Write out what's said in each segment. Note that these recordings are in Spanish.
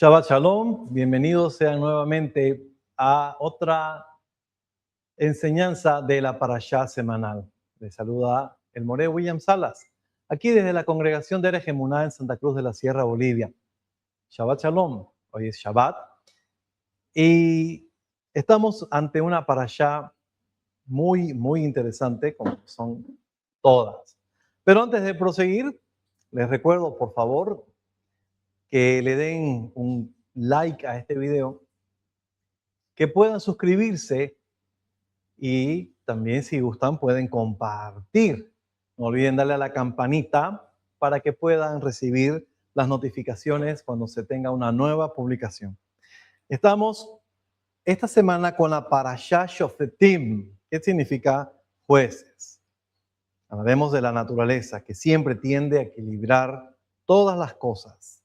Shabbat Shalom, bienvenidos sean nuevamente a otra enseñanza de la Parashá semanal. Les saluda el Moré William Salas, aquí desde la congregación de Erech Emuná en Santa Cruz de la Sierra, Bolivia. Shabbat Shalom, hoy es Shabbat y estamos ante una Parashá muy interesante, como son todas. Pero antes de proseguir, les recuerdo, por favor, que le den un like a este video, que puedan suscribirse y también, si gustan, pueden compartir. No olviden darle a la campanita para que puedan recibir las notificaciones cuando se tenga una nueva publicación. Estamos esta semana con la Parashá Shofetim, que significa jueces. Hablaremos de la naturaleza, que siempre tiende a equilibrar todas las cosas.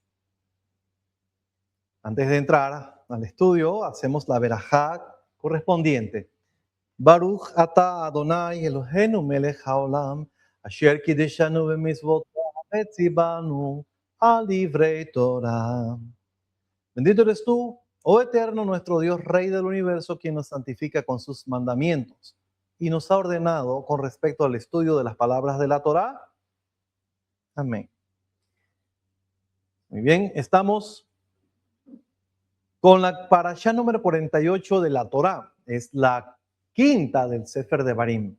Antes de entrar al estudio, hacemos la verajá correspondiente. Baruch ata Adonai Eloheinu melech haolam, asher kideshanu b'mitzvotav vetzibanu al divrei Torah. Bendito eres tú, oh Eterno, nuestro Dios, Rey del universo, quien nos santifica con sus mandamientos y nos ha ordenado con respecto al estudio de las palabras de la Torah. Amén. Muy bien, estamos con la parashá número 48 de la Torah. Es la quinta del Sefer Devarim.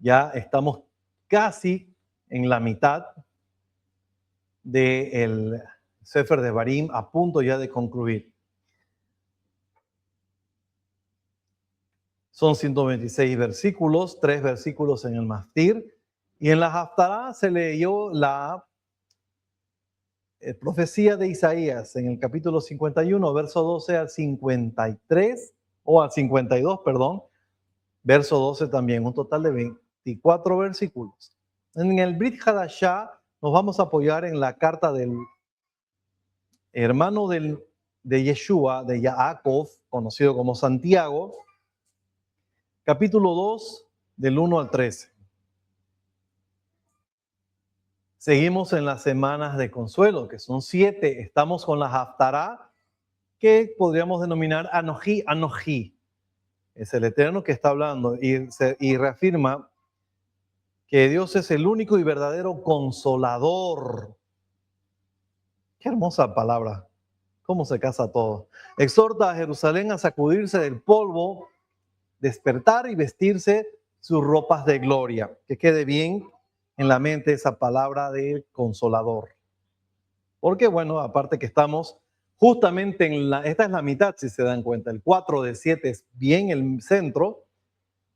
Ya estamos casi en la mitad del Sefer Devarim, a punto ya de concluir. Son 126 versículos, 3 versículos en el Maftir, y en la Haftará se leyó la profecía de Isaías en el capítulo 51, verso 12 al 53, o al 52, perdón, verso 12 también, un total de 24 versículos. En el Brit Hadashah nos vamos a apoyar en la carta del hermano de Yeshua, de Yaakov, conocido como Santiago, capítulo 2, del 1 al 13. Seguimos en las semanas de consuelo, que son 7. Estamos con la Haftará, que podríamos denominar Anoji, Anoji. Es el Eterno que está hablando y reafirma que Dios es el único y verdadero consolador. Qué hermosa palabra. ¿Cómo se casa todo? Exhorta a Jerusalén a sacudirse del polvo, despertar y vestirse sus ropas de gloria. Que quede bien en la mente esa palabra de consolador. Porque bueno, aparte que estamos justamente esta es la mitad, si se dan cuenta. El 4 de 7 es bien el centro.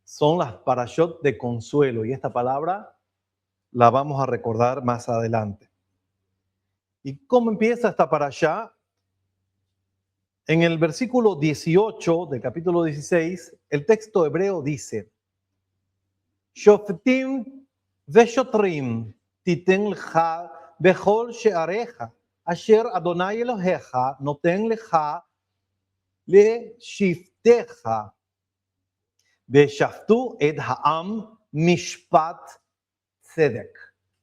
Son las parashot de consuelo. Y esta palabra la vamos a recordar más adelante. ¿Y cómo empieza esta parashá? En el versículo 18 del capítulo 16, el texto hebreo dice: Shoftim veshotrim titen lecha bechol she'arecha asher Adonai Elohecha noten lecha leshiftecha veshaftu et ha'am mishpat tzedek.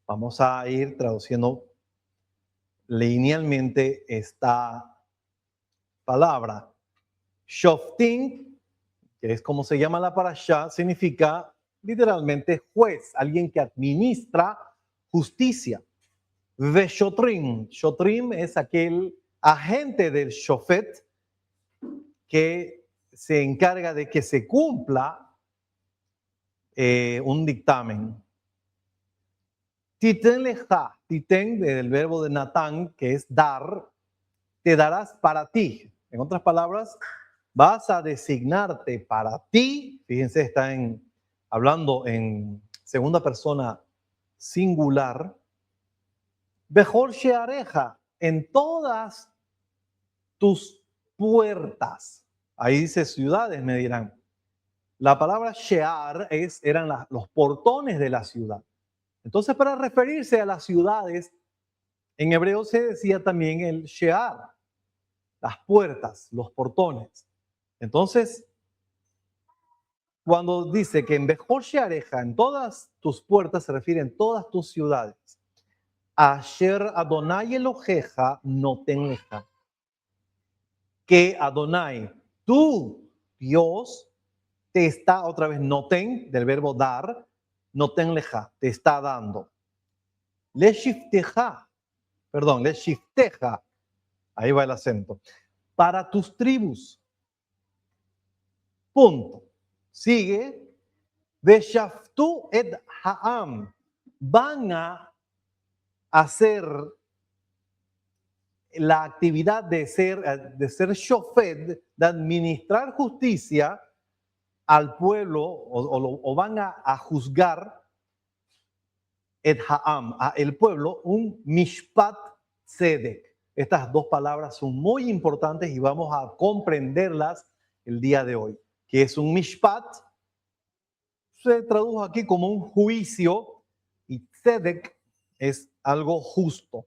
Vamos a ir traduciendo linealmente esta palabra. Shoftim, que es como se llama la parashá, significa literalmente juez, alguien que administra justicia. Veshotrim, Shotrim es aquel agente del shofet que se encarga de que se cumpla un dictamen. Titen lecha, titen del verbo de Natán, que es dar, te darás para ti. En otras palabras, vas a designarte para ti. Fíjense, está hablando en segunda persona singular. Bejor sheareja, en todas tus puertas. Ahí dice ciudades, me dirán. La palabra shear eran los portones de la ciudad. Entonces, para referirse a las ciudades, en hebreo se decía también el shear, las puertas, los portones. Entonces, cuando dice que en Bejor Sheareja, en todas tus puertas, se refiere en todas tus ciudades. Asher Adonai Eloheja noten leja. Que Adonai, tu Dios, te está, otra vez, noten, del verbo dar, noten leja, te está dando. Le shifteja, perdón, le shifteja, ahí va el acento, para tus tribus. Punto. Sigue, Veshaftu et ha'am, van a hacer la actividad de ser shofet, de administrar justicia al pueblo, o van a juzgar et ha'am, a el pueblo, un mishpat tzedek. Estas dos palabras son muy importantes y vamos a comprenderlas el día de hoy. ¿Qué es un mishpat? Se tradujo aquí como un juicio y tzedek es algo justo.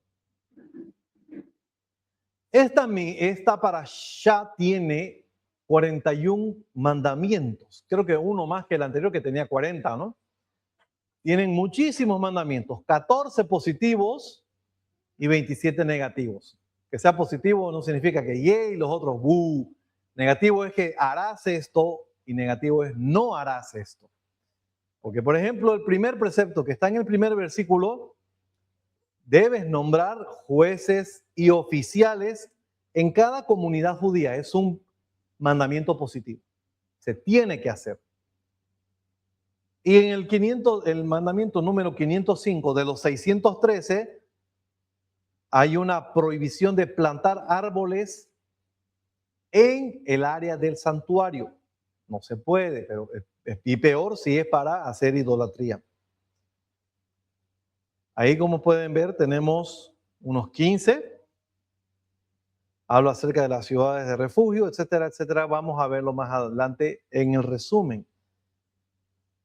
Esta parashá tiene 41 mandamientos. Creo que uno más que el anterior que tenía 40, ¿no? Tienen muchísimos mandamientos, 14 positivos y 27 negativos. Que sea positivo no significa que y los otros bu. Negativo es que harás esto y negativo es no harás esto. Porque, por ejemplo, el primer precepto que está en el primer versículo, debes nombrar jueces y oficiales en cada comunidad judía. Es un mandamiento positivo. Se tiene que hacer. Y en el mandamiento número 505 de los 613, hay una prohibición de plantar árboles en el área del santuario. No se puede, pero y peor si es para hacer idolatría. Ahí, como pueden ver, tenemos unos 15. Hablo acerca de las ciudades de refugio, etcétera, etcétera. Vamos a verlo más adelante en el resumen.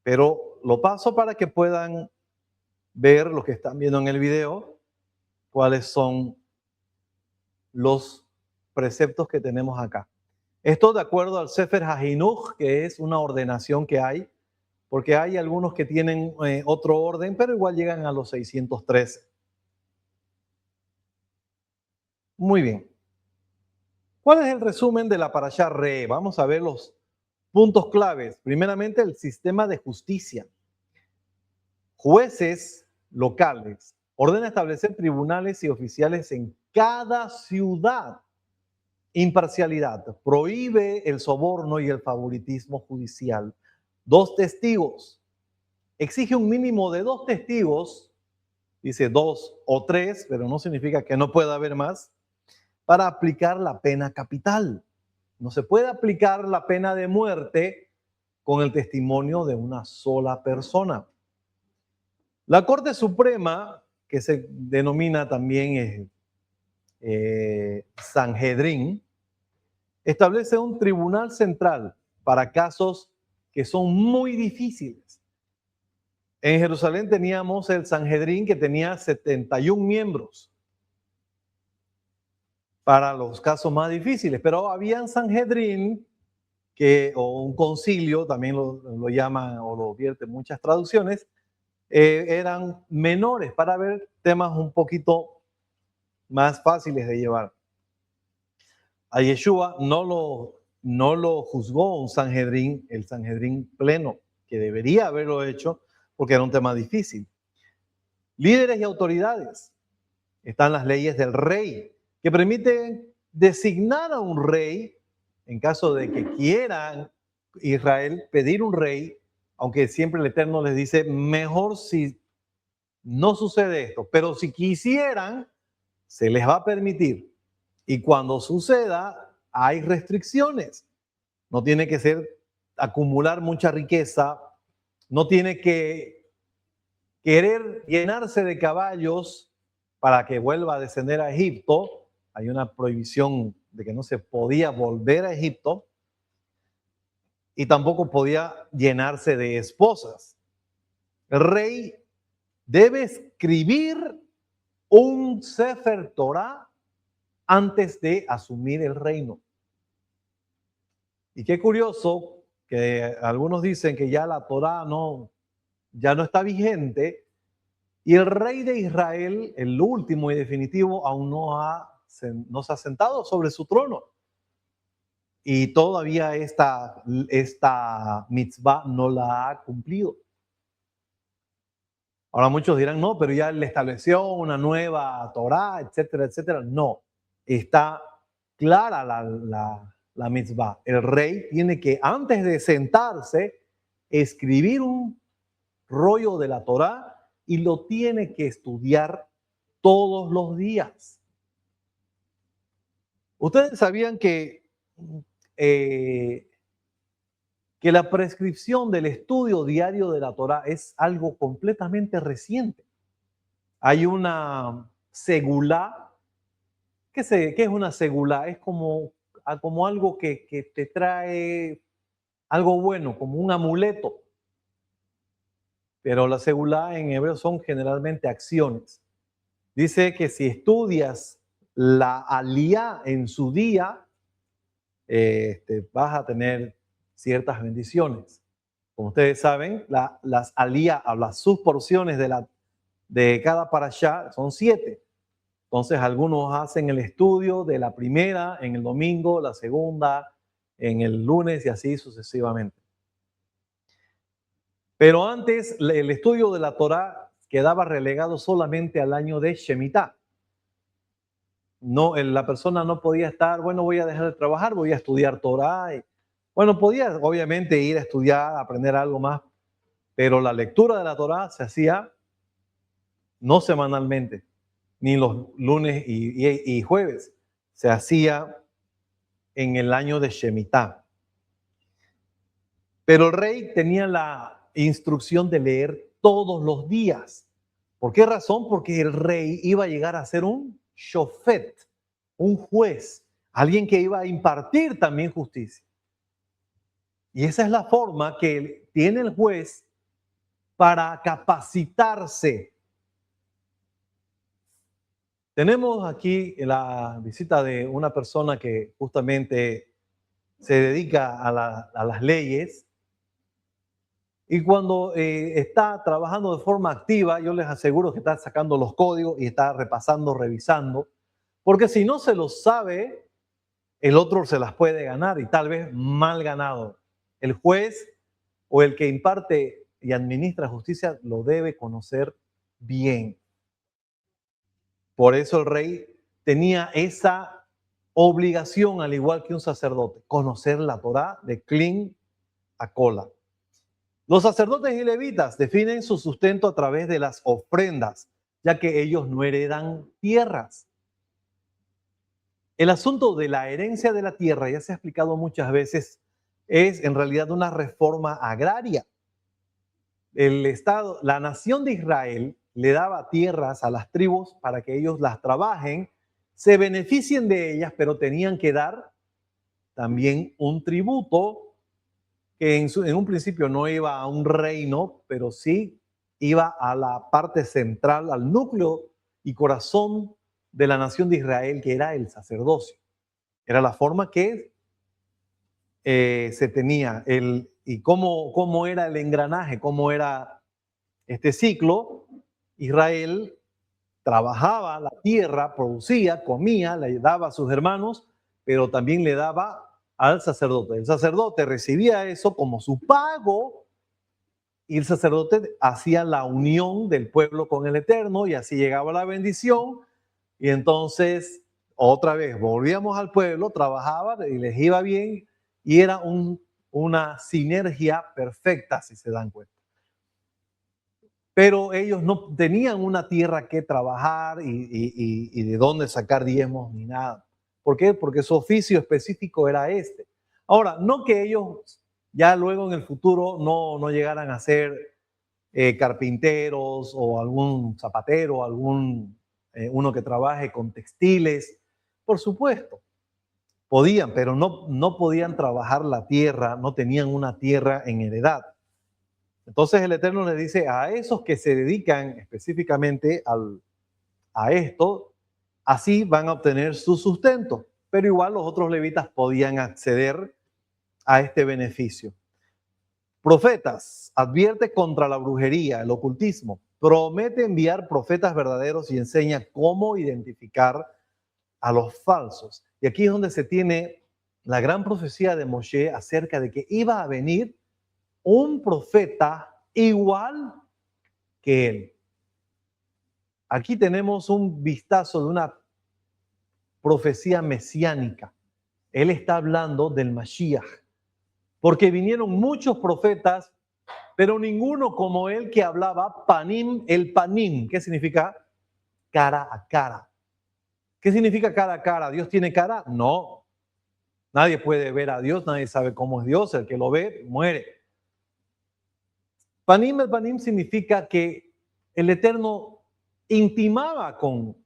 Pero lo paso para que puedan ver, los que están viendo en el video, cuáles son los preceptos que tenemos acá. Esto de acuerdo al Sefer HaHinuch, que es una ordenación que hay, porque hay algunos que tienen otro orden, pero igual llegan a los 613. Muy bien. ¿Cuál es el resumen de la Parashá Re? Vamos a ver los puntos claves. Primeramente, el sistema de justicia. Jueces locales. Ordena establecer tribunales y oficiales en cada ciudad. Imparcialidad. Prohíbe el soborno y el favoritismo judicial. 2 testigos. Exige un mínimo de 2 testigos. Dice 2 o 3, pero no significa que no pueda haber más, para aplicar la pena capital. No se puede aplicar la pena de muerte con el testimonio de una sola persona. La Corte Suprema, que se denomina también Sanhedrin, establece un tribunal central para casos que son muy difíciles. En Jerusalén teníamos el Sanhedrin, que tenía 71 miembros para los casos más difíciles, pero había un Sanhedrin, o un concilio, también lo llaman o lo vierten muchas traducciones, eran menores para ver temas un poquito más fáciles de llevar. A Yeshua no lo juzgó un Sanhedrin, el Sanhedrin pleno, que debería haberlo hecho porque era un tema difícil. Líderes y autoridades. Están las leyes del rey, que permiten designar a un rey en caso de que quieran Israel pedir un rey, aunque siempre el Eterno les dice, mejor si no sucede esto, pero si quisieran, se les va a permitir. Y cuando suceda, hay restricciones. No tiene que ser acumular mucha riqueza, no tiene que querer llenarse de caballos para que vuelva a descender a Egipto. Hay una prohibición de que no se podía volver a Egipto, y tampoco podía llenarse de esposas. El rey debe escribir un Sefer Torah antes de asumir el reino. Y qué curioso que algunos dicen que ya la Torah ya no está vigente, Y el rey de Israel, el último y definitivo, aún no se ha sentado sobre su trono. Y todavía esta mitzvah no la ha cumplido. Ahora muchos dirán, no, pero ya le estableció una nueva Torah, etcétera, etcétera. No, está clara la mitzvah. El rey tiene que, antes de sentarse, escribir un rollo de la Torah y lo tiene que estudiar todos los días. Ustedes sabían que la prescripción del estudio diario de la Torah es algo completamente reciente. Hay una segulá. ¿Qué es una segulá? Es como algo que te trae algo bueno, como un amuleto. Pero la segulá en hebreo son generalmente acciones. Dice que si estudias la aliyá en su día, vas a tener ciertas bendiciones. Como ustedes saben, las aliyá, las subporciones de cada parashá son 7. Entonces algunos hacen el estudio de la primera en el domingo, la segunda en el lunes y así sucesivamente. Pero antes el estudio de la Torá quedaba relegado solamente al año de Shemitah. No, la persona no podía estar, bueno, voy a dejar de trabajar, voy a estudiar Torá. Bueno, podía obviamente ir a estudiar, a aprender algo más, pero la lectura de la Torá se hacía no semanalmente, ni los lunes y jueves, se hacía en el año de Shemitah. Pero el rey tenía la instrucción de leer todos los días. ¿Por qué razón? Porque el rey iba a llegar a ser un shofet, un juez, alguien que iba a impartir también justicia. Y esa es la forma que tiene el juez para capacitarse. Tenemos aquí la visita de una persona que justamente se dedica a las leyes. Y cuando está trabajando de forma activa, yo les aseguro que está sacando los códigos y está repasando, revisando, porque si no se los sabe, el otro se las puede ganar y tal vez mal ganado. El juez o el que imparte y administra justicia lo debe conocer bien. Por eso el rey tenía esa obligación, al igual que un sacerdote, conocer la Torá de clean a cola. Los sacerdotes y levitas definen su sustento a través de las ofrendas, ya que ellos no heredan tierras. El asunto de la herencia de la tierra, ya se ha explicado muchas veces, es en realidad una reforma agraria. El Estado, la nación de Israel le daba tierras a las tribus para que ellos las trabajen, se beneficien de ellas, pero tenían que dar también un tributo que en un principio no iba a un reino, pero sí iba a la parte central, al núcleo y corazón de la nación de Israel, que era el sacerdocio. Era la forma que se tenía, y cómo era el engranaje, cómo era este ciclo. Israel trabajaba la tierra, producía, comía, le daba a sus hermanos, pero también le daba al sacerdote. El sacerdote recibía eso como su pago y el sacerdote hacía la unión del pueblo con el Eterno y así llegaba la bendición y entonces otra vez volvíamos al pueblo, trabajaba y les iba bien y era una sinergia perfecta, si se dan cuenta. Pero ellos no tenían una tierra que trabajar y de dónde sacar diezmos ni nada. ¿Por qué? Porque su oficio específico era este. Ahora, no que ellos ya luego en el futuro no llegaran a ser carpinteros o algún zapatero, uno que trabaje con textiles. Por supuesto, podían, pero no podían trabajar la tierra, no tenían una tierra en heredad. Entonces el Eterno le dice a esos que se dedican específicamente a esto, así van a obtener su sustento. Pero igual los otros levitas podían acceder a este beneficio. Profetas, advierte contra la brujería, el ocultismo. promete enviar profetas verdaderos y enseña cómo identificar a los falsos. Y aquí es donde se tiene la gran profecía de Moshe acerca de que iba a venir un profeta igual que él. Aquí tenemos un vistazo de una profecía mesiánica. Él está hablando del Mashiach, porque vinieron muchos profetas, pero ninguno como él que hablaba panim el panim. ¿Qué significa? Cara a cara. ¿Qué significa cara a cara? ¿Dios tiene cara? No. Nadie puede ver a Dios, nadie sabe cómo es Dios. El que lo ve, muere. Panim el panim significa que el Eterno intimaba con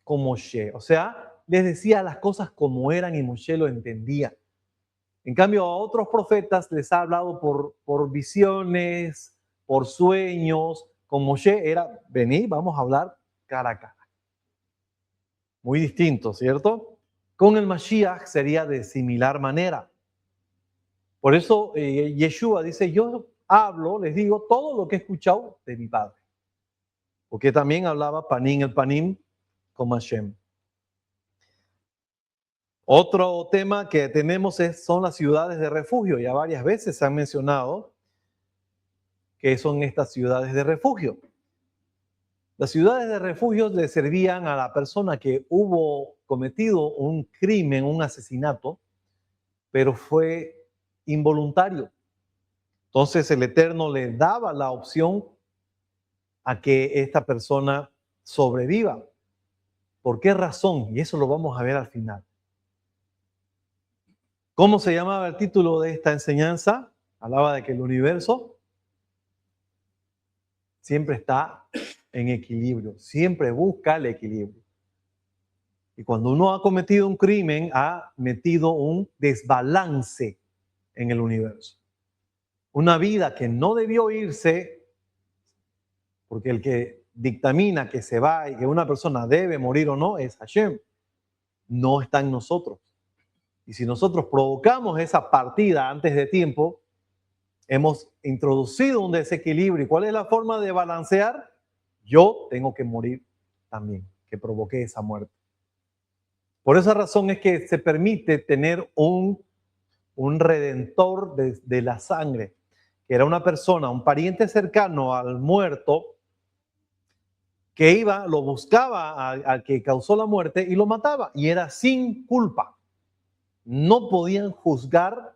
Moshe. O sea, les decía las cosas como eran y Moshe lo entendía. En cambio, a otros profetas les ha hablado por visiones, por sueños. Con Moshe era, vení, vamos a hablar cara a cara. Muy distinto, ¿cierto? Con el Mashiach sería de similar manera. Por eso Yeshua dice, yo hablo, les digo todo lo que he escuchado de mi Padre. Porque también hablaba panim el panim con Hashem. Otro tema que tenemos son las ciudades de refugio. Ya varias veces se han mencionado que son estas ciudades de refugio. Las ciudades de refugio le servían a la persona que hubo cometido un crimen, un asesinato, pero fue involuntario. Entonces el Eterno le daba la opción a que esta persona sobreviva. ¿Por qué razón? Y eso lo vamos a ver al final. ¿Cómo se llamaba el título de esta enseñanza? Hablaba de que el universo siempre está en equilibrio, siempre busca el equilibrio. Y cuando uno ha cometido un crimen, ha metido un desbalance en el universo. Una vida que no debió irse, porque el que dictamina que se va y que una persona debe morir o no es Hashem, no está en nosotros. Y si nosotros provocamos esa partida antes de tiempo, hemos introducido un desequilibrio. ¿Y cuál es la forma de balancear? Yo tengo que morir también, que provoqué esa muerte. Por esa razón es que se permite tener un redentor de la sangre, que era una persona, un pariente cercano al muerto, que iba, lo buscaba al que causó la muerte y lo mataba, y era sin culpa. No podían juzgar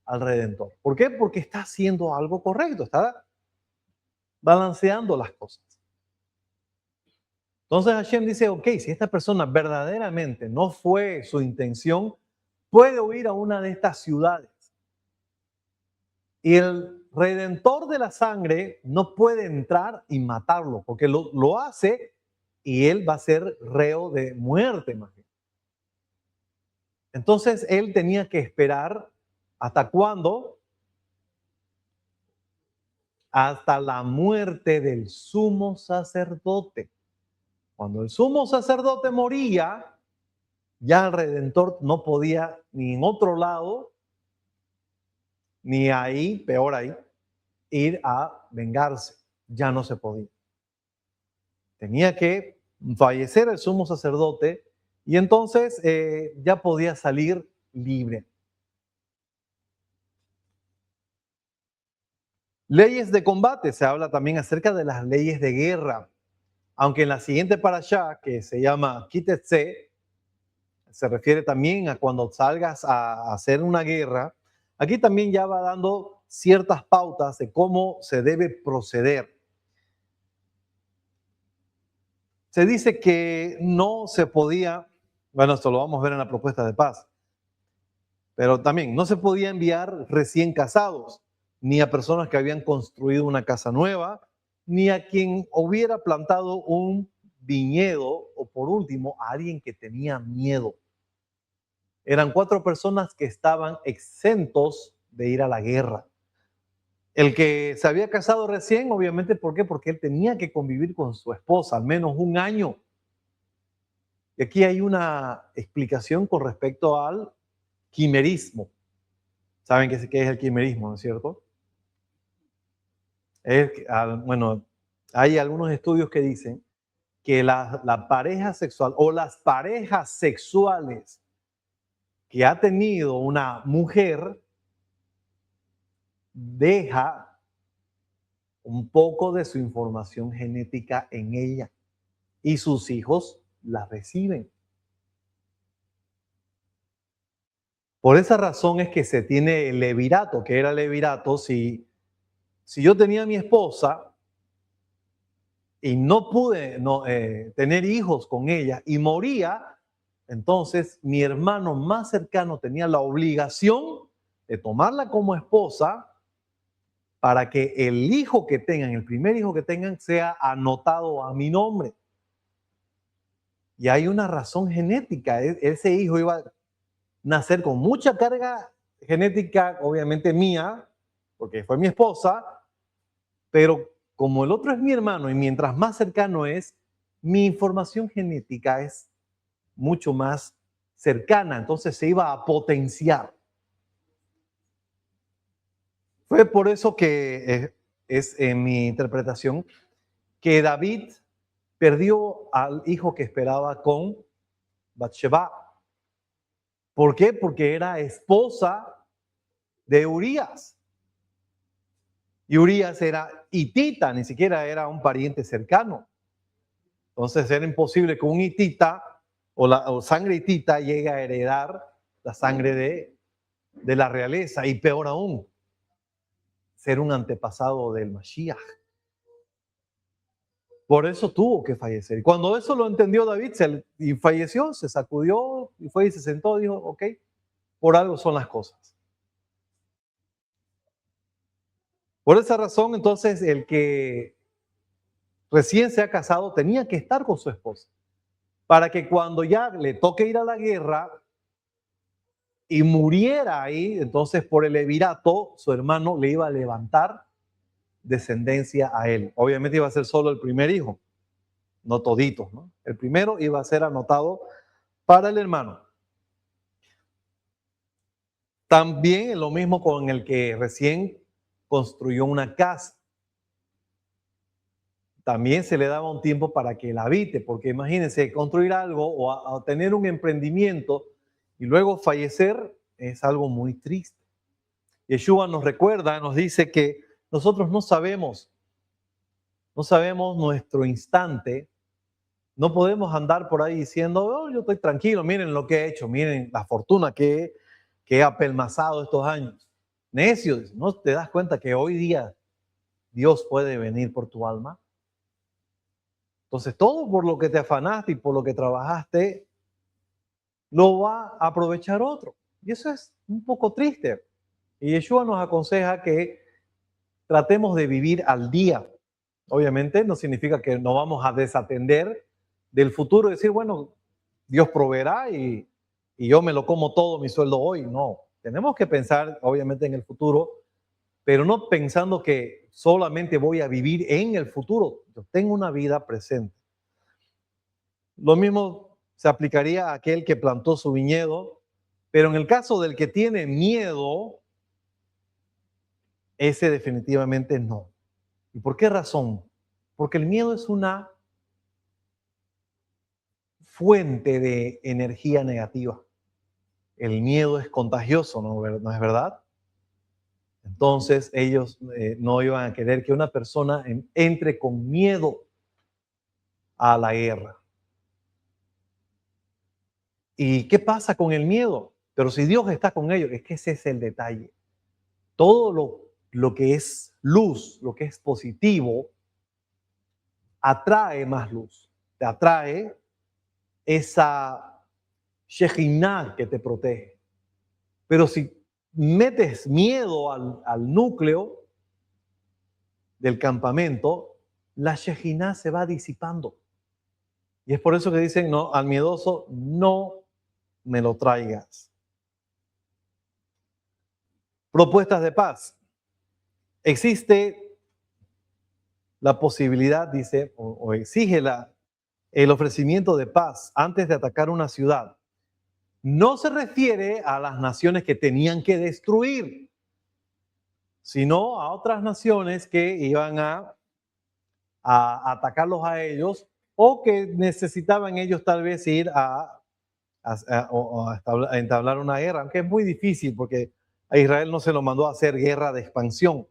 al redentor. ¿Por qué? Porque está haciendo algo correcto, está balanceando las cosas. Entonces Hashem dice, ok, si esta persona verdaderamente no fue su intención, puede huir a una de estas ciudades. Y el redentor de la sangre no puede entrar y matarlo, porque lo hace y él va a ser reo de muerte, imagínate. Entonces él tenía que esperar ¿hasta cuándo? Hasta la muerte del sumo sacerdote. Cuando el sumo sacerdote moría, ya el redentor no podía ni en otro lado, ni ahí, peor ahí, ir a vengarse. Ya no se podía. Tenía que fallecer el sumo sacerdote y entonces ya podía salir libre. Leyes de combate, se habla también acerca de las leyes de guerra. Aunque en la siguiente parashá, que se llama Kitetse, se refiere también a cuando salgas a hacer una guerra, aquí también ya va dando ciertas pautas de cómo se debe proceder. Se dice que no se podía, bueno, esto lo vamos a ver en la propuesta de paz, pero también no se podía enviar recién casados, ni a personas que habían construido una casa nueva, ni a quien hubiera plantado un viñedo, o por último, a alguien que tenía miedo. Eran 4 personas que estaban exentos de ir a la guerra. El que se había casado recién, obviamente, ¿por qué? Porque él tenía que convivir con su esposa al menos un año. Y aquí hay una explicación con respecto al quimerismo. ¿Saben qué es el quimerismo, no es cierto? Bueno, Hay algunos estudios que dicen que la pareja sexual o las parejas sexuales que ha tenido una mujer deja un poco de su información genética en ella y sus hijos la reciben. Por esa razón es que se tiene el levirato, que era el levirato si yo tenía a mi esposa y no pude tener hijos con ella y moría, entonces mi hermano más cercano tenía la obligación de tomarla como esposa para que el hijo que tengan, el primer hijo que tengan, sea anotado a mi nombre. Y hay una razón genética. Ese hijo iba a nacer con mucha carga genética, obviamente mía, porque fue mi esposa, pero como el otro es mi hermano y mientras más cercano es, mi información genética es mucho más cercana, entonces se iba a potenciar. Fue por eso que es en mi interpretación que David perdió al hijo que esperaba con Bathsheba. ¿Por qué? Porque era esposa de Urías. Y Urías era hitita, ni siquiera era un pariente cercano. Entonces era imposible que un hitita o sangre hitita llegue a heredar la sangre de la realeza. Y peor aún, ser un antepasado del Mashiach. Por eso tuvo que fallecer. Y cuando eso lo entendió David y falleció, se sacudió y fue y se sentó y dijo, ok, por algo son las cosas. Por esa razón, entonces, el que recién se ha casado tenía que estar con su esposa, para que cuando ya le toque ir a la guerra y muriera ahí, entonces por el levirato, su hermano le iba a levantar descendencia a él. Obviamente iba a ser solo el primer hijo, no toditos, ¿no? El primero iba a ser anotado para el hermano. También lo mismo con el que recién construyó una casa. También se le daba un tiempo para que la habite, porque imagínense, construir algo o tener un emprendimiento y luego fallecer es algo muy triste. Yeshua nos recuerda, nos dice que nosotros no sabemos nuestro instante, no podemos andar por ahí diciendo, oh, yo estoy tranquilo, miren lo que he hecho, miren la fortuna que he apelmazado estos años. Necios, ¿no te das cuenta que hoy día Dios puede venir por tu alma? Entonces, todo por lo que te afanaste y por lo que trabajaste, lo va a aprovechar otro. Y eso es un poco triste. Y Yeshua nos aconseja que tratemos de vivir al día. Obviamente no significa que no vamos a desatender del futuro y decir, bueno, Dios proveerá y yo me lo como todo mi sueldo hoy. No, tenemos que pensar obviamente en el futuro, pero no pensando que solamente voy a vivir en el futuro. Yo tengo una vida presente. Lo mismo se aplicaría a aquel que plantó su viñedo, pero en el caso del que tiene miedo, ese definitivamente no. ¿Y por qué razón? Porque el miedo es una fuente de energía negativa. El miedo es contagioso, ¿no es verdad? Entonces ellos no iban a querer que una persona entre con miedo a la guerra. ¿Y qué pasa con el miedo? Pero si Dios está con ellos, es que ese es el detalle. Todo lo que es luz, lo que es positivo, atrae más luz. Te atrae esa Shejinah que te protege. Pero si metes miedo al núcleo del campamento, la Shejinah se va disipando. Y es por eso que dicen, no, al miedoso no me lo traigas. Propuestas de paz. Existe la posibilidad, dice, o exige el ofrecimiento de paz antes de atacar una ciudad. No se refiere a las naciones que tenían que destruir, sino a otras naciones que iban a a atacarlos a ellos, o que necesitaban ellos tal vez ir a entablar una guerra, aunque es muy difícil porque a Israel no se lo mandó a hacer guerra de expansión.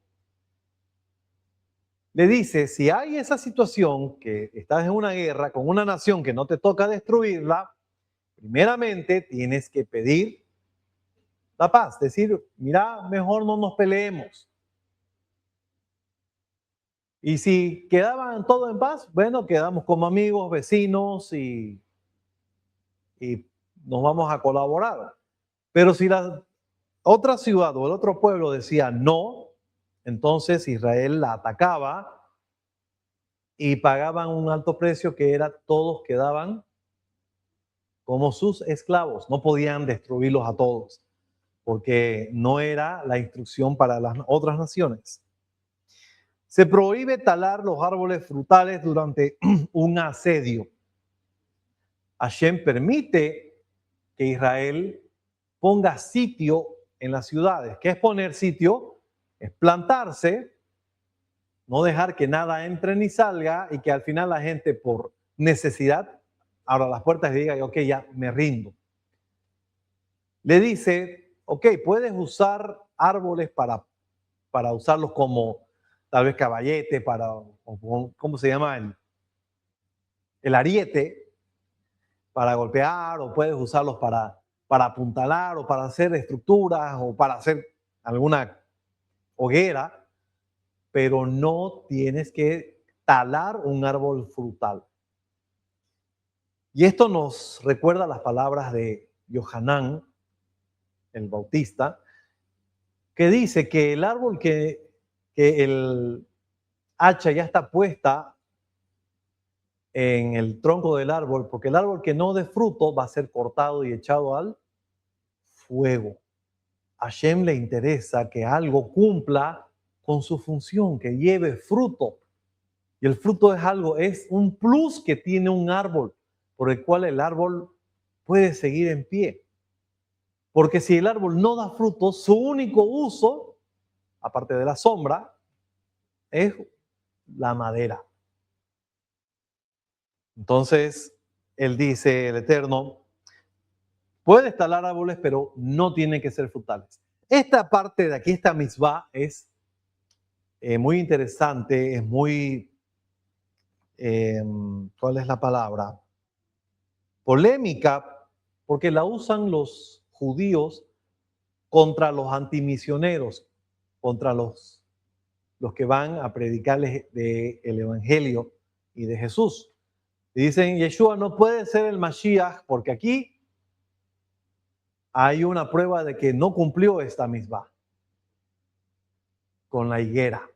Le dice, si hay esa situación que estás en una guerra con una nación que no te toca destruirla, primeramente tienes que pedir la paz, decir, mira, mejor no nos peleemos. Y si quedaban todos en paz, bueno, quedamos como amigos, vecinos y nos vamos a colaborar. Pero si la otra ciudad o el otro pueblo decía no, entonces Israel la atacaba y pagaban un alto precio que era todos quedaban como sus esclavos. No podían destruirlos a todos porque no era la instrucción para las otras naciones. Se prohíbe talar los árboles frutales durante un asedio. Hashem permite que Israel ponga sitio en las ciudades. ¿Qué es poner sitio? Es plantarse, no dejar que nada entre ni salga y que al final la gente por necesidad abra las puertas y diga, ok, ya me rindo. Le dice, ok, puedes usar árboles para usarlos como tal vez caballete, ¿cómo se llama? El ariete para golpear, o puedes usarlos para apuntalar o para hacer estructuras o para hacer alguna hoguera, pero no tienes que talar un árbol frutal. Y esto nos recuerda las palabras de Yohanan, el Bautista, que dice que el árbol que el hacha ya está puesta en el tronco del árbol, porque el árbol que no dé fruto va a ser cortado y echado al fuego. A Hashem le interesa que algo cumpla con su función, que lleve fruto. Y el fruto es un plus que tiene un árbol, por el cual el árbol puede seguir en pie. Porque si el árbol no da fruto, su único uso, aparte de la sombra, es la madera. Entonces, él dice, el Eterno, puedes talar árboles, pero no tienen que ser frutales. Esta parte de aquí, esta mitzvah, es muy interesante, es muy, ¿cuál es la palabra? Polémica, porque la usan los judíos contra los antimisioneros, contra los que van a predicarles el Evangelio y de Jesús. Y dicen, Yeshua no puede ser el Mashiach porque aquí hay una prueba de que no cumplió esta misma con la higuera.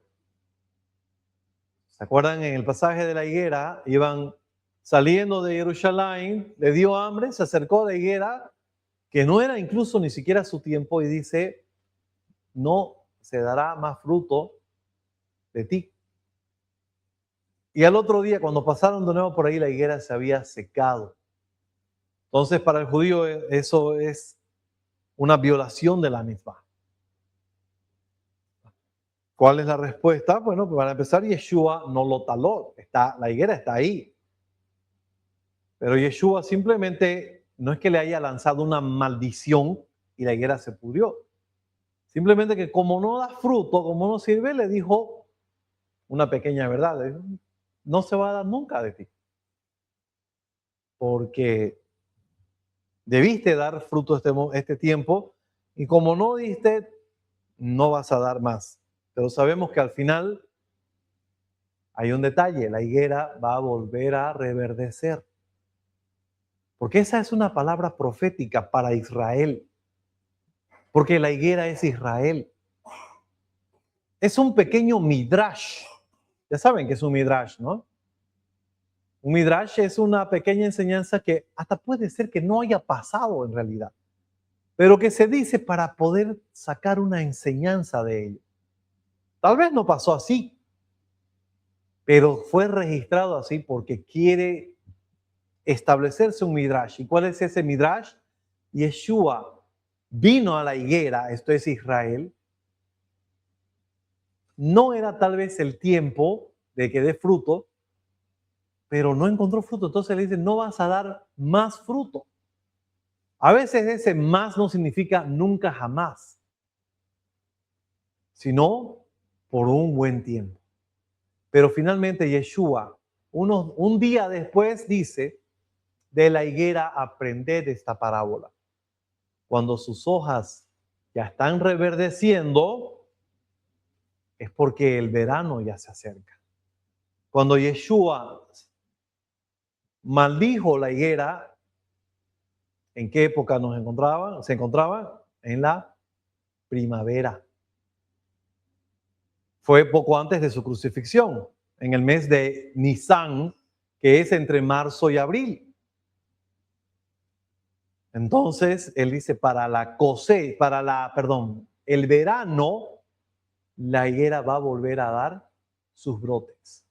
¿Se acuerdan? En el pasaje de la higuera, iban saliendo de Jerusalén, le dio hambre, se acercó a la higuera, que no era incluso ni siquiera su tiempo, y dice, no se dará más fruto de ti. Y al otro día, cuando pasaron de nuevo por ahí, la higuera se había secado. Entonces, para el judío eso es una violación de la misma. ¿Cuál es la respuesta? Bueno, para empezar, Yeshua no lo taló. La higuera está ahí. Pero Yeshua simplemente no es que le haya lanzado una maldición y la higuera se pudrió. Simplemente que como no da fruto, como no sirve, le dijo una pequeña verdad. Le dijo, no se va a dar nunca de ti. Porque debiste dar fruto este tiempo y como no diste, no vas a dar más. Pero sabemos que al final hay un detalle, la higuera va a volver a reverdecer. Porque esa es una palabra profética para Israel. Porque la higuera es Israel. Es un pequeño midrash. Ya saben que es un midrash, ¿no? Un midrash es una pequeña enseñanza que hasta puede ser que no haya pasado en realidad, pero que se dice para poder sacar una enseñanza de ello. Tal vez no pasó así, pero fue registrado así porque quiere establecerse un midrash. ¿Y cuál es ese midrash? Yeshua vino a la higuera, esto es Israel. No era tal vez el tiempo de que dé fruto, pero no encontró fruto. Entonces le dice, no vas a dar más fruto. A veces ese más no significa nunca jamás, sino por un buen tiempo. Pero finalmente Yeshua, un día después, dice, de la higuera aprended esta parábola. Cuando sus hojas ya están reverdeciendo, es porque el verano ya se acerca. Cuando Yeshua maldijo la higuera, ¿en qué época se encontraba? En la primavera. Fue poco antes de su crucifixión, en el mes de Nisan, que es entre marzo y abril. Entonces, él dice, el verano, la higuera va a volver a dar sus brotes.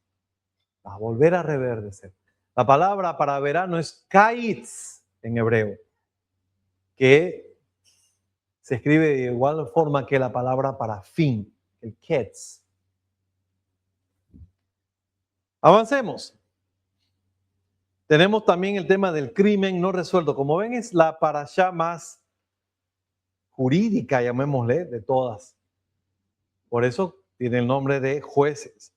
Va a volver a reverdecer. La palabra para verano es kaitz en hebreo, que se escribe de igual forma que la palabra para fin, el ketz. Avancemos. Tenemos también el tema del crimen no resuelto. Como ven, es la parashá más jurídica, llamémosle, de todas. Por eso tiene el nombre de jueces.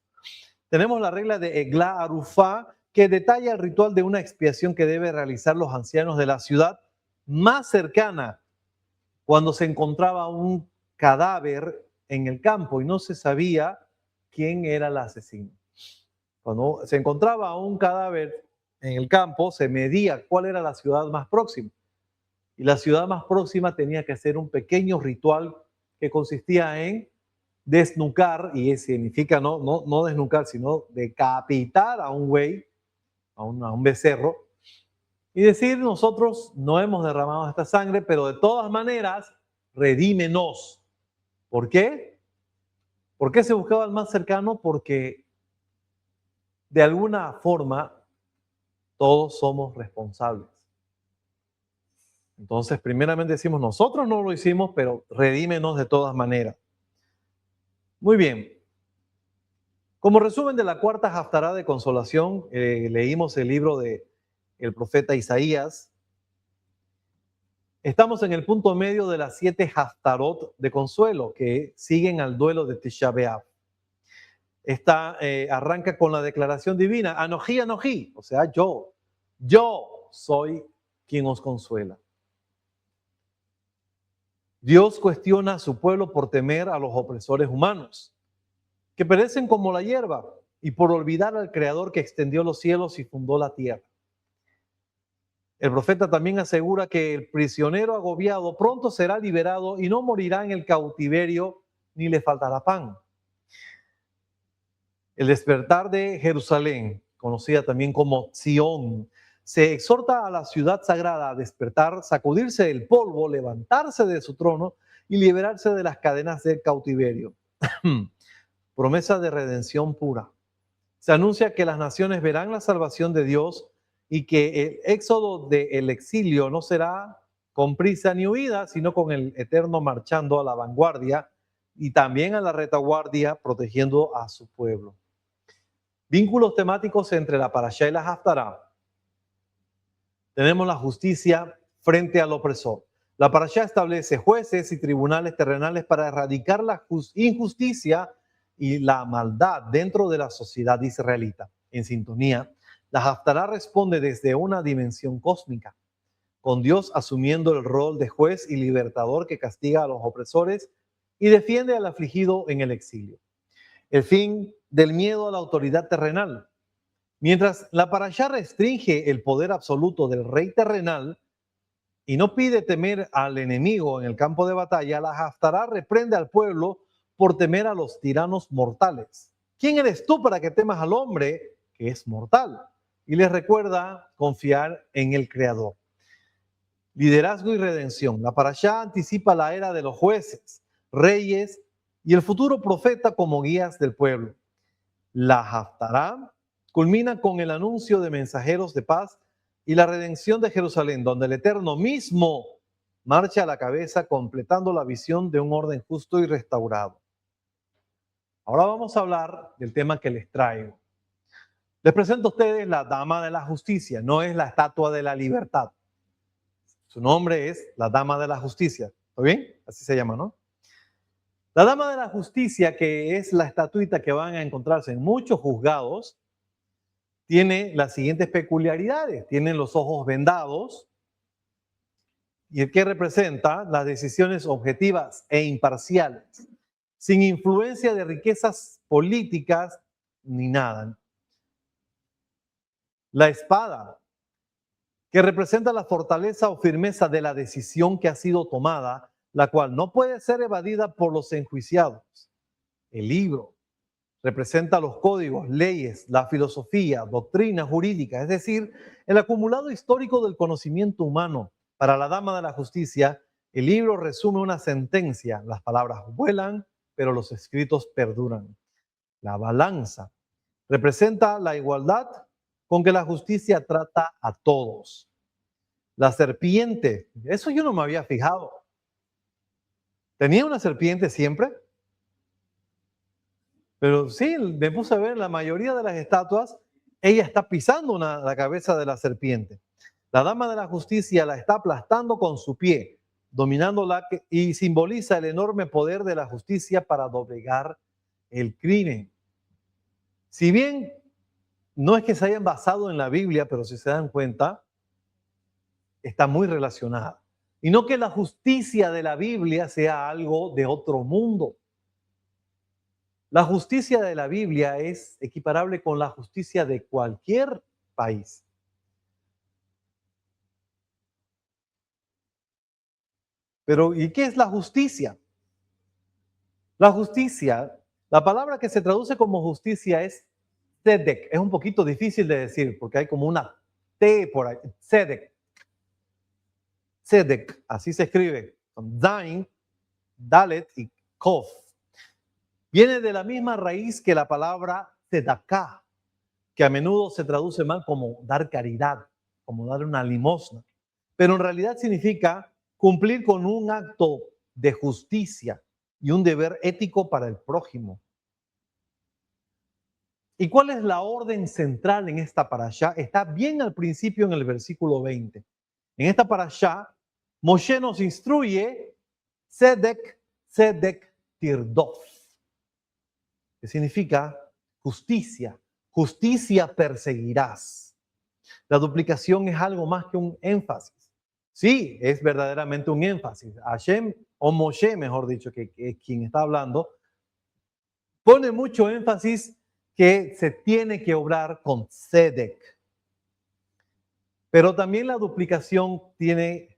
Tenemos la regla de Egla Arufá, que detalla el ritual de una expiación que deben realizar los ancianos de la ciudad más cercana cuando se encontraba un cadáver en el campo y no se sabía quién era el asesino. Cuando se encontraba un cadáver en el campo, se medía cuál era la ciudad más próxima. Y la ciudad más próxima tenía que hacer un pequeño ritual que consistía en desnucar, y significa no desnucar, sino decapitar a un buey, a un becerro, y decir, nosotros no hemos derramado esta sangre, pero de todas maneras, redímenos. ¿Por qué? ¿Por qué se buscaba al más cercano? Porque de alguna forma todos somos responsables. Entonces, primeramente decimos, nosotros no lo hicimos, pero redímenos de todas maneras. Muy bien. Como resumen de la cuarta haftará de consolación, leímos el libro del profeta Isaías. Estamos en el punto medio de las 7 haftarot de consuelo que siguen al duelo de Tisha B'Av. Esta arranca con la declaración divina, Anoji, Anoji, o sea, yo soy quien os consuela. Dios cuestiona a su pueblo por temer a los opresores humanos, que perecen como la hierba, y por olvidar al Creador que extendió los cielos y fundó la tierra. El profeta también asegura que el prisionero agobiado pronto será liberado y no morirá en el cautiverio ni le faltará pan. El despertar de Jerusalén, conocida también como Sión, se exhorta a la ciudad sagrada a despertar, sacudirse del polvo, levantarse de su trono y liberarse de las cadenas del cautiverio. Promesa de redención pura. Se anuncia que las naciones verán la salvación de Dios y que el éxodo del exilio no será con prisa ni huida, sino con el Eterno marchando a la vanguardia y también a la retaguardia, protegiendo a su pueblo. Vínculos temáticos entre la parashá y la haftará. Tenemos la justicia frente al opresor. La parashá establece jueces y tribunales terrenales para erradicar la injusticia y la maldad dentro de la sociedad israelita. En sintonía, la haftará responde desde una dimensión cósmica, con Dios asumiendo el rol de juez y libertador que castiga a los opresores y defiende al afligido en el exilio. El fin del miedo a la autoridad terrenal. Mientras la parashá restringe el poder absoluto del rey terrenal y no pide temer al enemigo en el campo de batalla, la haftará reprende al pueblo por temer a los tiranos mortales. ¿Quién eres tú para que temas al hombre que es mortal? Y les recuerda confiar en el Creador. Liderazgo y redención. La parashá anticipa la era de los jueces, reyes y el futuro profeta como guías del pueblo. La haftará culmina con el anuncio de mensajeros de paz y la redención de Jerusalén, donde el Eterno mismo marcha a la cabeza completando la visión de un orden justo y restaurado. Ahora vamos a hablar del tema que les traigo. Les presento a ustedes la Dama de la Justicia, no es la Estatua de la Libertad. Su nombre es la Dama de la Justicia. ¿Está bien? Así se llama, ¿no? La Dama de la Justicia, que es la estatuita que van a encontrarse en muchos juzgados, tiene las siguientes peculiaridades. Tiene los ojos vendados, y el que representa las decisiones objetivas e imparciales, sin influencia de riquezas políticas ni nada. La espada, que representa la fortaleza o firmeza de la decisión que ha sido tomada, la cual no puede ser evadida por los enjuiciados. El libro representa los códigos, leyes, la filosofía, doctrina jurídica, es decir, el acumulado histórico del conocimiento humano. Para la Dama de la Justicia, el libro resume una sentencia. Las palabras vuelan, pero los escritos perduran. La balanza representa la igualdad con que la justicia trata a todos. La serpiente, eso yo no me había fijado. ¿Tenía una serpiente siempre? Pero sí, me puse a ver en la mayoría de las estatuas, ella está pisando la cabeza de la serpiente. La Dama de la Justicia la está aplastando con su pie, dominándola, y simboliza el enorme poder de la justicia para doblegar el crimen. Si bien no es que se hayan basado en la Biblia, pero si se dan cuenta, está muy relacionada. Y no que la justicia de la Biblia sea algo de otro mundo. La justicia de la Biblia es equiparable con la justicia de cualquier país. Pero, ¿y qué es la justicia? La justicia, la palabra que se traduce como justicia es tzedek. Es un poquito difícil de decir porque hay como una T por ahí. Tzedek. Tzedek, así se escribe. Con Zain, Dalet y Kof. Viene de la misma raíz que la palabra tzedaká, que a menudo se traduce mal como dar caridad, como dar una limosna. Pero en realidad significa cumplir con un acto de justicia y un deber ético para el prójimo. ¿Y cuál es la orden central en esta parashá? Está bien al principio en el versículo 20. En esta parashá, Moshe nos instruye Tzedek, Tzedek Tirdof, que significa justicia, justicia perseguirás. La duplicación es algo más que un énfasis. Sí, es verdaderamente un énfasis. Hashem, o Moshe, mejor dicho, que es quien está hablando, pone mucho énfasis que se tiene que obrar con tzedek. Pero también la duplicación tiene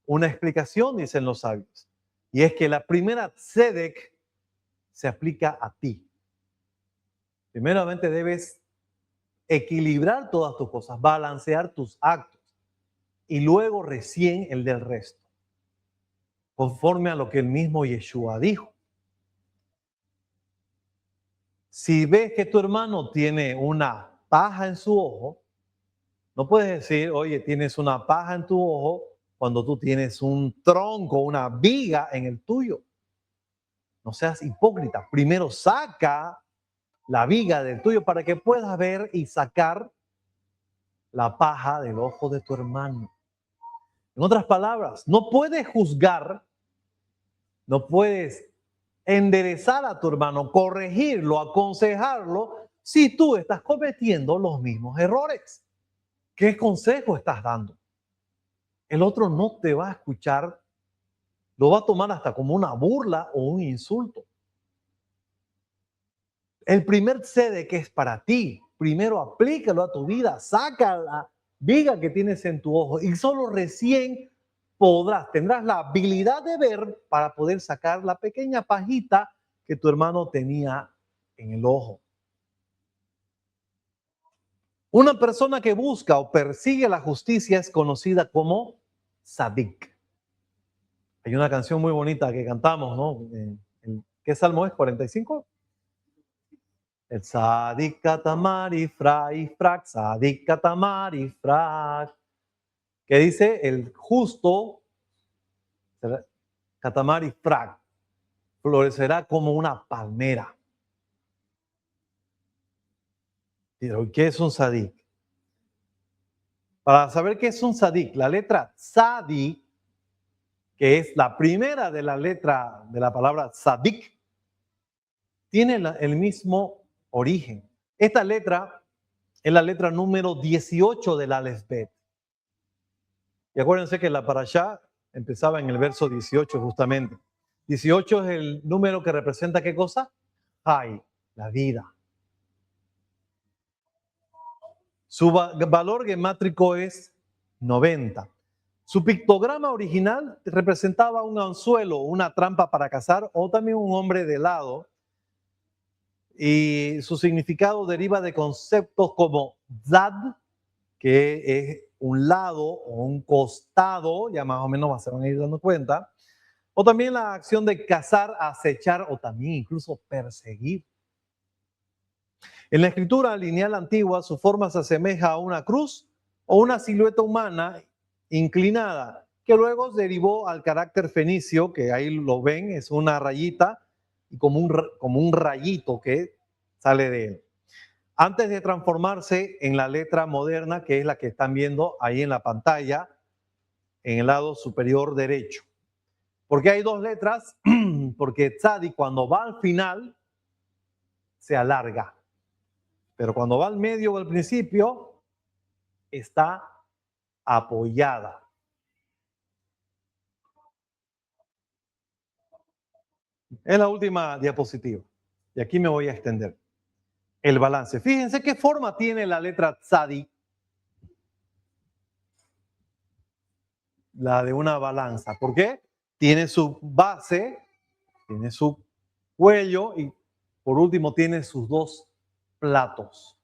una explicación, dicen los sabios. Y es que la primera tzedek se aplica a ti. Primeramente debes equilibrar todas tus cosas, balancear tus actos. Y luego recién el del resto, conforme a lo que el mismo Yeshua dijo. Si ves que tu hermano tiene una paja en su ojo, no puedes decir, oye, tienes una paja en tu ojo cuando tú tienes un tronco, una viga en el tuyo. No seas hipócrita. Primero saca la viga del tuyo para que puedas ver y sacar la paja del ojo de tu hermano. En otras palabras, no puedes juzgar, no puedes enderezar a tu hermano, corregirlo, aconsejarlo, si tú estás cometiendo los mismos errores. ¿Qué consejo estás dando? El otro no te va a escuchar, lo va a tomar hasta como una burla o un insulto. El primer tzedek que es para ti, primero aplícalo a tu vida, saca la viga que tienes en tu ojo y solo recién tendrás la habilidad de ver para poder sacar la pequeña pajita que tu hermano tenía en el ojo. Una persona que busca o persigue la justicia es conocida como Sadik. Hay una canción muy bonita que cantamos, ¿no? ¿Qué salmo es? ¿45? El Sadik Katamari Frak, Sadik Katamari Frak. Que dice el justo Katamari Frak florecerá como una palmera. Pero, ¿qué es un tzadik? Para saber qué es un tzadik, la letra tzadik, que es la primera de la letra de la palabra tzadik, tiene el mismo origen. Esta letra es la letra número 18 del Aleph Bet. Y acuérdense que la parashá empezaba en el verso 18 justamente. 18 es el número que representa ¿qué cosa? Hay, la vida. Su valor gemátrico es 90. Su pictograma original representaba un anzuelo, una trampa para cazar o también un hombre de lado. Y su significado deriva de conceptos como zad, que es un lado o un costado, ya más o menos se van a ir dando cuenta, o también la acción de cazar, acechar o también incluso perseguir. En la escritura lineal antigua, su forma se asemeja a una cruz o una silueta humana inclinada, que luego derivó al carácter fenicio, que ahí lo ven, es una rayita y como un rayito que sale de él. Antes de transformarse en la letra moderna, que es la que están viendo ahí en la pantalla, en el lado superior derecho. ¿Por qué hay dos letras? Porque tzadi cuando va al final se alarga, pero cuando va al medio o al principio está apoyada. Es la última diapositiva y aquí me voy a extender. El balance. Fíjense qué forma tiene la letra tzadi. La de una balanza. ¿Por qué? Tiene su base, tiene su cuello y por último tiene sus dos platos.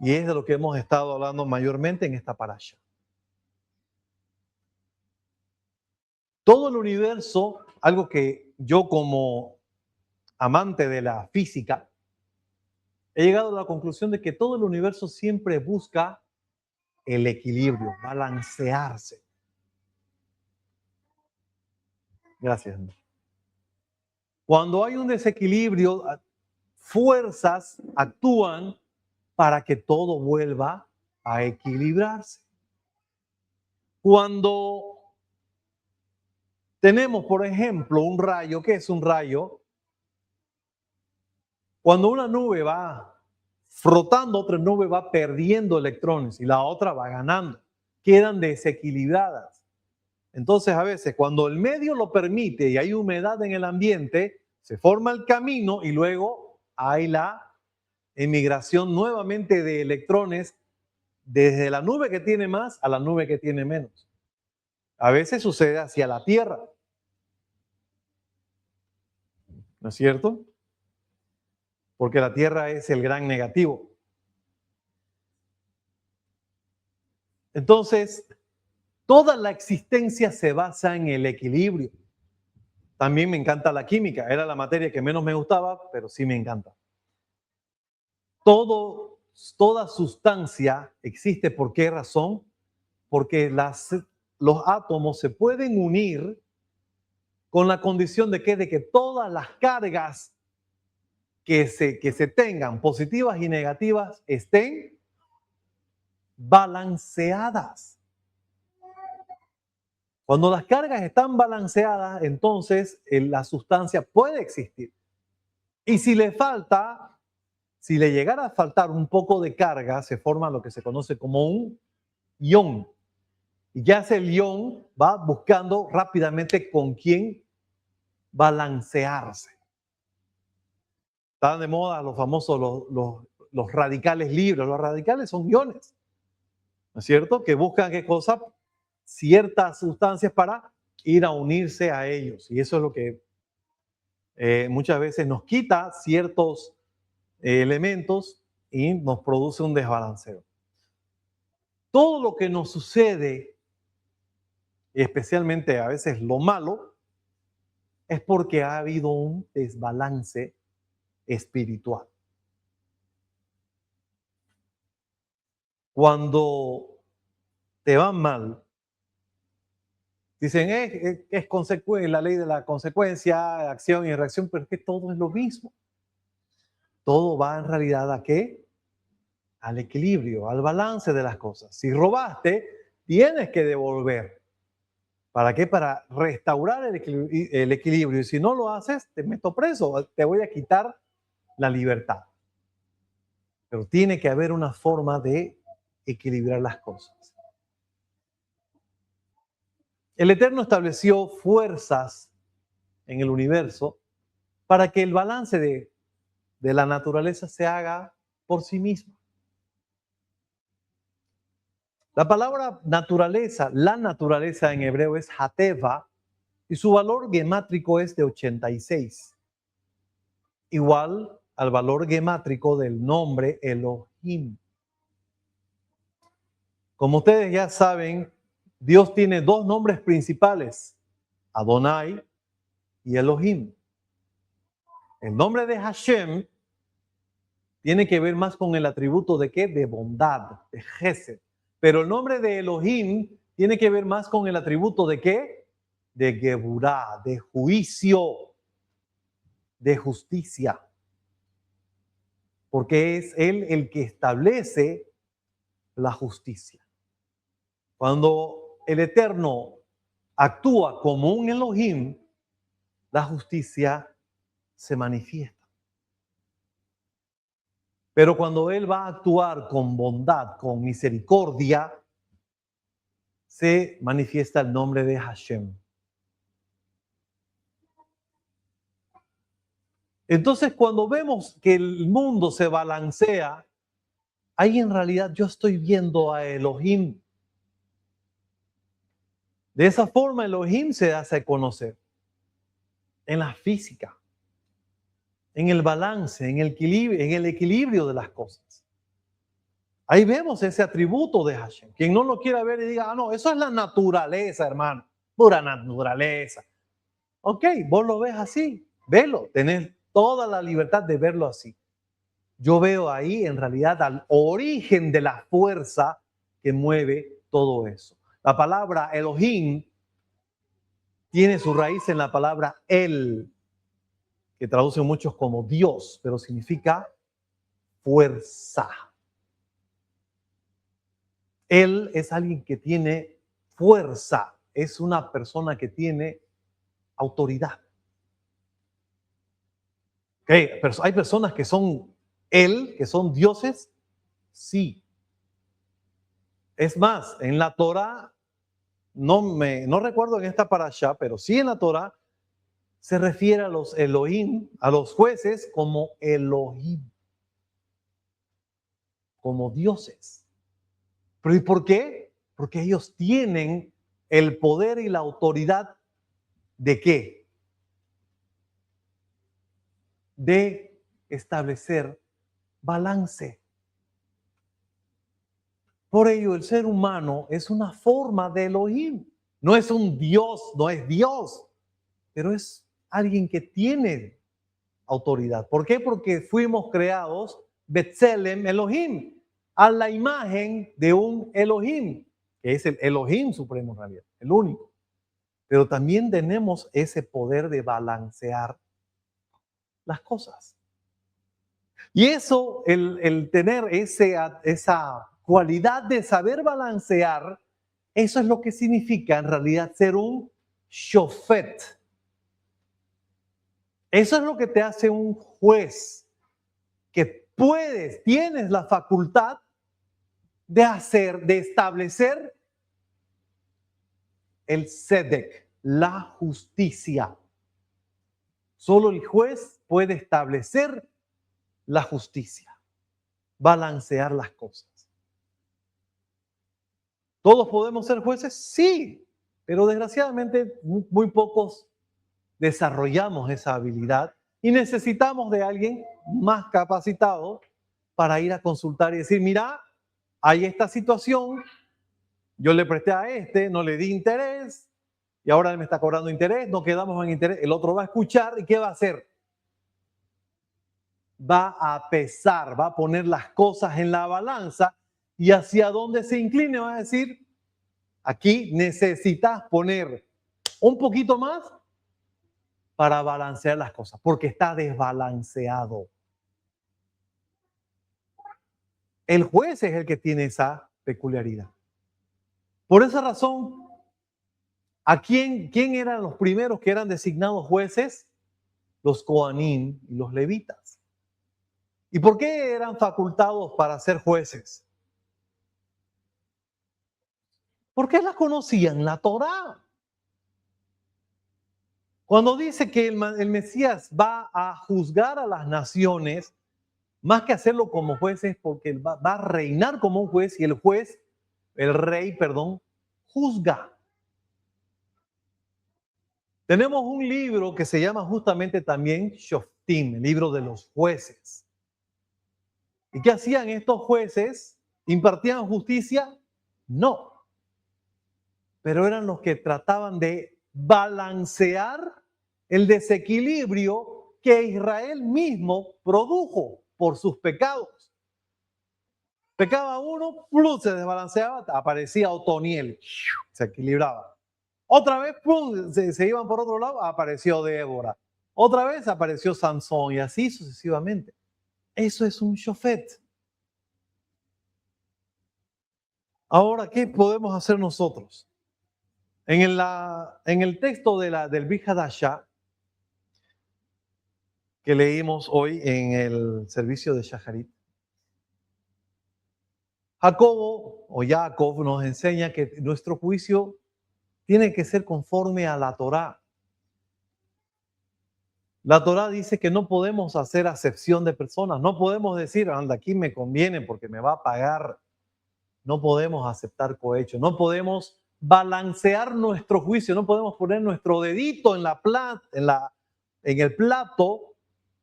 Y es de lo que hemos estado hablando mayormente en esta parasha. Todo el universo, algo que yo como amante de la física, he llegado a la conclusión de que todo el universo siempre busca el equilibrio, balancearse. Gracias. Cuando hay un desequilibrio, fuerzas actúan para que todo vuelva a equilibrarse. Cuando tenemos, por ejemplo, un rayo, ¿qué es un rayo? Cuando una nube va frotando, otra nube va perdiendo electrones y la otra va ganando. Quedan desequilibradas. Entonces, a veces, cuando el medio lo permite y hay humedad en el ambiente, se forma el camino y luego hay la emigración nuevamente de electrones desde la nube que tiene más a la nube que tiene menos. A veces sucede hacia la Tierra. ¿No es cierto? Porque la Tierra es el gran negativo. Entonces, toda la existencia se basa en el equilibrio. También me encanta la química. Era la materia que menos me gustaba, pero sí me encanta. Toda sustancia existe. ¿Por qué razón? Porque los átomos se pueden unir con la condición de que todas las cargas que se tengan, positivas y negativas, estén balanceadas. Cuando las cargas están balanceadas, entonces la sustancia puede existir. Y si le falta, si le llegara a faltar un poco de carga, se forma lo que se conoce como un ión. Y ya ese ión va buscando rápidamente con quién balancearse. Están de moda los famosos, los radicales libres. Los radicales son iones, ¿no es cierto? Que buscan qué cosa, ciertas sustancias para ir a unirse a ellos. Y eso es lo que muchas veces nos quita ciertos elementos y nos produce un desbalanceo. Todo lo que nos sucede, especialmente a veces lo malo, es porque ha habido un desbalance espiritual. Cuando te va mal, dicen, es la ley de la consecuencia, acción y reacción, pero es que todo es lo mismo. Todo va en realidad ¿a qué? Al equilibrio, al balance de las cosas. Si robaste, tienes que devolver. ¿Para qué? Para restaurar el equilibrio. Y si no lo haces, te meto preso, te voy a quitar la libertad. Pero tiene que haber una forma de equilibrar las cosas. El Eterno estableció fuerzas en el universo para que el balance de la naturaleza se haga por sí mismo. La palabra naturaleza, la naturaleza en hebreo es hateva y su valor gemátrico es de 86, igual al valor gemátrico del nombre Elohim. Como ustedes ya saben, Dios tiene dos nombres principales, Adonai y Elohim. El nombre de Hashem tiene que ver más con el atributo de ¿qué? De bondad, de Gesed. Pero el nombre de Elohim tiene que ver más con el atributo de ¿qué? De Geburá, de juicio, de justicia. Porque es Él el que establece la justicia. Cuando el Eterno actúa como un Elohim, la justicia se manifiesta. Pero cuando Él va a actuar con bondad, con misericordia, se manifiesta el nombre de Hashem. Entonces, cuando vemos que el mundo se balancea, ahí en realidad yo estoy viendo a Elohim. De esa forma, Elohim se hace conocer en la física, en el balance, en el equilibrio de las cosas. Ahí vemos ese atributo de Hashem. Quien no lo quiera ver y diga, ah, no, eso es la naturaleza, hermano, pura naturaleza. Ok, vos lo ves así, velo, tenés toda la libertad de verlo así. Yo veo ahí en realidad al origen de la fuerza que mueve todo eso. La palabra Elohim tiene su raíz en la palabra El, que traducen muchos como Dios, pero significa fuerza. Él es alguien que tiene fuerza, es una persona que tiene autoridad. Okay, hay personas que son Él, que son dioses, sí. Es más, en la Torah, no recuerdo en esta parasha, pero sí en la Torah, se refiere a los Elohim, a los jueces, como Elohim, como dioses. ¿Pero y por qué? Porque ellos tienen el poder y la autoridad ¿de qué? De establecer balance. Por ello, el ser humano es una forma de Elohim. No es un Dios, no es Dios, pero es alguien que tiene autoridad. ¿Por qué? Porque fuimos creados Betselem Elohim, a la imagen de un Elohim, que es el Elohim supremo en realidad, el único. Pero también tenemos ese poder de balancear las cosas. Y eso, el tener esa cualidad de saber balancear, eso es lo que significa en realidad ser un shofet. Eso es lo que te hace un juez, que tienes la facultad de establecer el tzedek, la justicia. Solo el juez puede establecer la justicia, balancear las cosas. ¿Todos podemos ser jueces? Sí, pero desgraciadamente muy pocos desarrollamos esa habilidad y necesitamos de alguien más capacitado para ir a consultar y decir, mira, hay esta situación, yo le presté a no le di interés y ahora él me está cobrando interés, no quedamos en interés, el otro va a escuchar y ¿qué va a hacer? Va a pesar, va a poner las cosas en la balanza y hacia donde se incline va a decir, aquí necesitas poner un poquito más – para balancear las cosas, porque está desbalanceado. El juez es el que tiene esa peculiaridad. Por esa razón, ¿a quién eran los primeros que eran designados jueces? Los Coanim y los levitas. ¿Y por qué eran facultados para ser jueces? Porque la conocían la Torá. Cuando dice que el Mesías va a juzgar a las naciones, más que hacerlo como jueces, porque él va a reinar como un juez y el rey, juzga. Tenemos un libro que se llama justamente también Shoftim, el libro de los jueces. ¿Y qué hacían estos jueces? ¿Impartían justicia? No. Pero eran los que trataban de balancear el desequilibrio que Israel mismo produjo por sus pecados. Pecaba uno, plus se desbalanceaba, aparecía Otoniel, se equilibraba. Otra vez, plum, se iban por otro lado, apareció Débora. Otra vez apareció Sansón y así sucesivamente. Eso es un shofet. Ahora, ¿qué podemos hacer nosotros? En el texto del Brit Hadashah que leímos hoy en el servicio de Shacharit, Jacob nos enseña que nuestro juicio tiene que ser conforme a la Torá. La Torá dice que no podemos hacer acepción de personas, no podemos decir, anda, aquí me conviene porque me va a pagar. No podemos aceptar cohecho, no podemos balancear nuestro juicio, no podemos poner nuestro dedito en el plato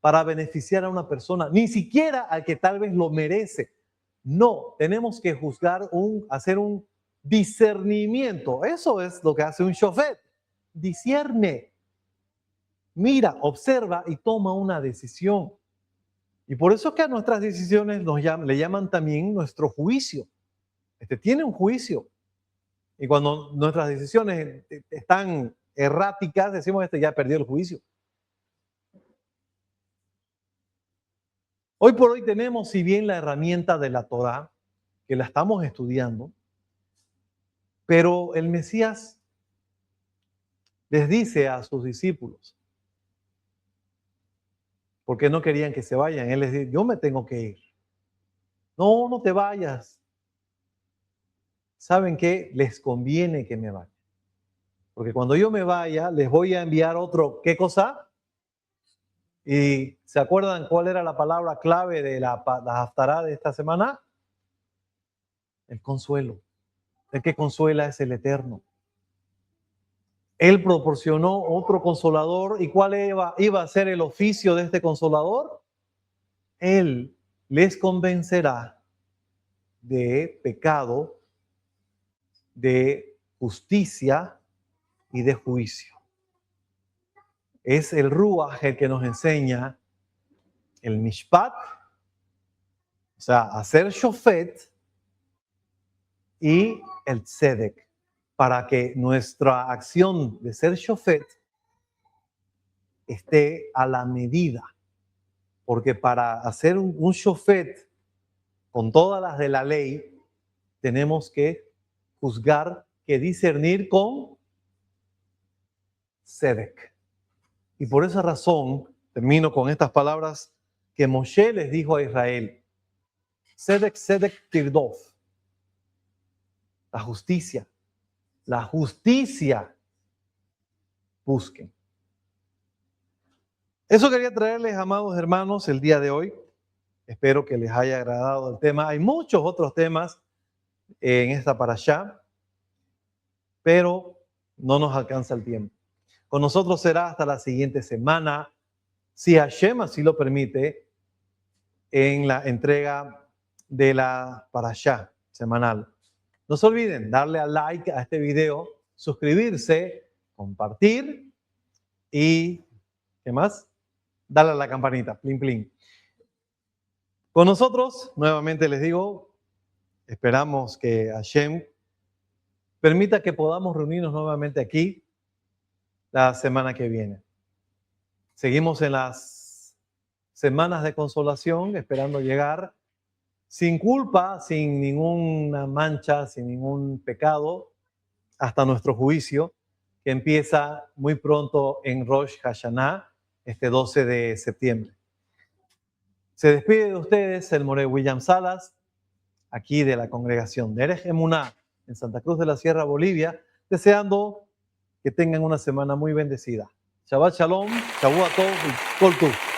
para beneficiar a una persona, ni siquiera al que tal vez lo merece. No, tenemos que hacer un discernimiento. Eso es lo que hace un shofet. Discierne, mira, observa y toma una decisión. Y por eso es que a nuestras decisiones le llaman también nuestro juicio. Tiene un juicio. Y cuando nuestras decisiones están erráticas, decimos, ya perdió el juicio. Hoy por hoy tenemos, si bien la herramienta de la Torá, que la estamos estudiando, pero el Mesías les dice a sus discípulos, porque no querían que se vayan, él les dice, yo me tengo que ir. No, no te vayas. ¿Saben qué? Les conviene que me vaya. Porque cuando yo me vaya, les voy a enviar otro, ¿qué cosa? ¿Y se acuerdan cuál era la palabra clave de la haftará de esta semana? El consuelo. El que consuela es el Eterno. Él proporcionó otro consolador. ¿Y cuál iba a ser el oficio de este consolador? Él les convencerá de pecado, de justicia y de juicio. Es el Ruach el que nos enseña el Mishpat, o sea, hacer shofet, y el tzedek, para que nuestra acción de ser shofet esté a la medida. Porque para hacer un shofet con todas las de la ley, tenemos que juzgar, que discernir con tzedek. Y por esa razón, termino con estas palabras que Moshe les dijo a Israel: tzedek, tzedek tirdof. La justicia busquen. Eso quería traerles, amados hermanos, el día de hoy. Espero que les haya agradado el tema. Hay muchos otros temas en esta parashá, pero no nos alcanza el tiempo. Con nosotros será hasta la siguiente semana, si Hashem así lo permite, en la entrega de la parashá semanal. No se olviden darle a like a este video, suscribirse, compartir y, ¿qué más? Darle a la campanita, plin plin. Con nosotros, nuevamente les digo, esperamos que Hashem permita que podamos reunirnos nuevamente aquí la semana que viene. Seguimos en las semanas de consolación, esperando llegar sin culpa, sin ninguna mancha, sin ningún pecado, hasta nuestro juicio, que empieza muy pronto en Rosh Hashanah, este 12 de septiembre. Se despide de ustedes el Moré William Salas, aquí de la congregación de Derech Emuná en Santa Cruz de la Sierra, Bolivia, deseando que tengan una semana muy bendecida. Shabbat Shalom, Shabbat Tov y Kol Tuv.